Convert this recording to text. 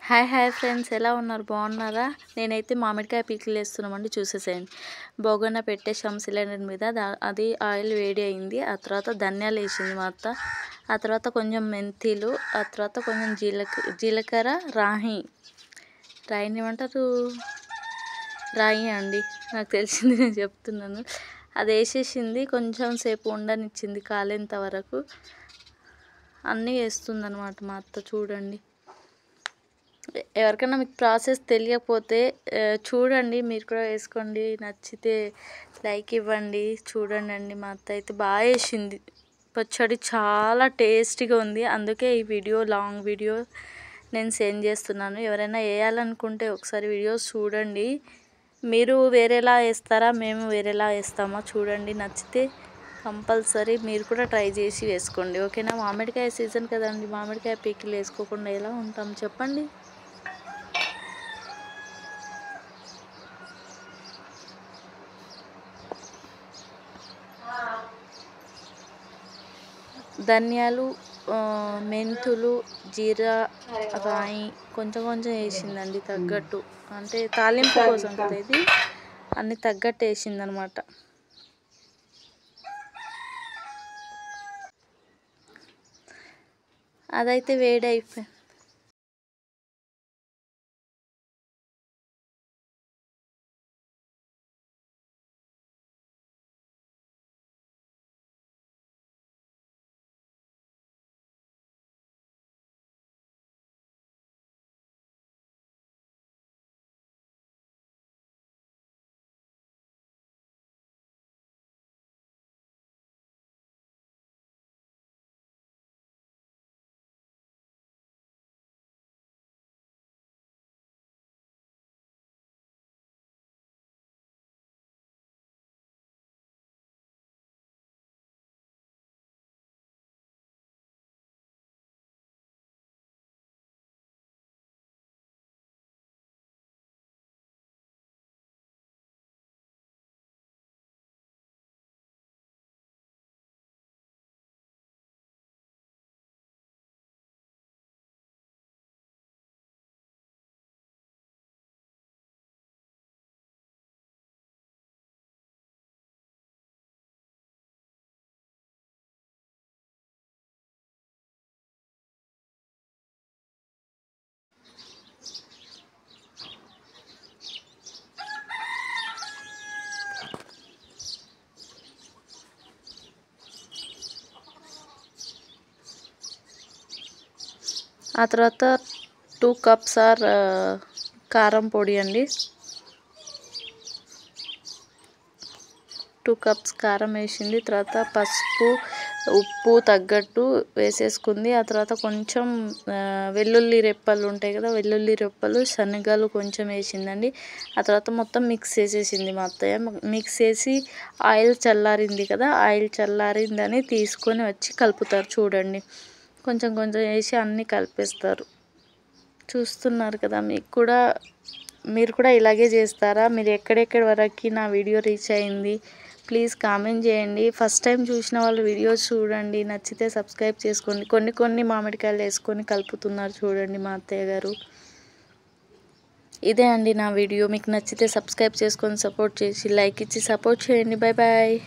Hi friends, ఎలా ఉన్నారు? బాగున్నారా? నేనైతే మామిడికాయ పీకిలు వేస్తున్నామండి, చూసేసేయండి. బొగన పెట్టేసాం సిలిండర్ మీద. అది ఆయిల్ వేడి అయింది. ఆ తర్వాత ధనియాలు వేసింది మా అత్త. ఆ తర్వాత కొంచెం మెంతులు, ఆ తర్వాత కొంచెం జీలకర్ర, రాయిని ఏమంటారు, రాయి అండి, నాకు తెలిసింది నేను చెప్తున్నాను. అది వేసేసింది, కొంచెం సేపు ఉండనిచ్చింది కాలేంత వరకు. అన్నీ వేస్తుందన్నమాట మా అత్త. చూడండి, ఎవరికైనా మీకు ప్రాసెస్ తెలియకపోతే చూడండి, మీరు కూడా వేసుకోండి. నచ్చితే లైక్ ఇవ్వండి. చూడండి, మా అత్త అయితే బాగా వేసింది. పచ్చడి చాలా టేస్టీగా ఉంది. అందుకే ఈ వీడియో, లాంగ్ వీడియో నేను సెండ్ చేస్తున్నాను. ఎవరైనా వేయాలనుకుంటే ఒకసారి వీడియోస్ చూడండి. మీరు వేరేలా వేస్తారా, మేము వేరేలా వేస్తామా చూడండి. నచ్చితే కంపల్సరీ మీరు కూడా ట్రై చేసి వేసుకోండి, ఓకేనా? మామిడికాయ సీజన్ కదండి, మామిడికాయ పీకిలు వేసుకోకుండా ఎలా ఉంటాం చెప్పండి. ధనియాలు, మెంతులు, జీరా, రాయి కొంచెం కొంచెం వేసిందండి, తగ్గట్టు. అంటే తాలింపు కోసం కదా ఇది, అన్ని తగ్గట్టు వేసిందనమాట. అదైతే వేడి అయిపోయింది. ఆ తర్వాత 2 కప్స్ కారం పొడి అండి. 2 కప్స్ కారం వేసింది. తర్వాత పసుపు, ఉప్పు తగ్గట్టు వేసేసుకుంది. ఆ తర్వాత కొంచెం వెల్లుల్లి రెప్పలు ఉంటాయి కదా, వెల్లుల్లి రెప్పలు, శనగలు కొంచెం వేసిందండి. ఆ తర్వాత మొత్తం మిక్స్ చేసేసింది మా అత్తయ్య. మిక్స్ చేసి ఆయిల్ చల్లారింది కదా, ఆయిల్ చల్లారిందని తీసుకొని వచ్చి కలుపుతారు. చూడండి, కొంచెం కొంచెం వేసి అన్నీ కలిపేస్తారు. చూస్తున్నారు కదా, మీరు కూడా ఇలాగే చేస్తారా? మీరు ఎక్కడెక్కడి వరకు నా వీడియో రీచ్ అయింది ప్లీజ్ కామెంట్ చేయండి. ఫస్ట్ టైం చూసిన వాళ్ళు వీడియోస్ చూడండి, నచ్చితే సబ్స్క్రైబ్ చేసుకోండి. కొన్ని మామిడికాయలు వేసుకొని కలుపుతున్నారు చూడండి మా అత్తయ్య గారు. ఇదే అండి నా వీడియో. మీకు నచ్చితే సబ్స్క్రైబ్ చేసుకొని సపోర్ట్ చేసి లైక్ ఇచ్చి సపోర్ట్ చేయండి. బాయ్.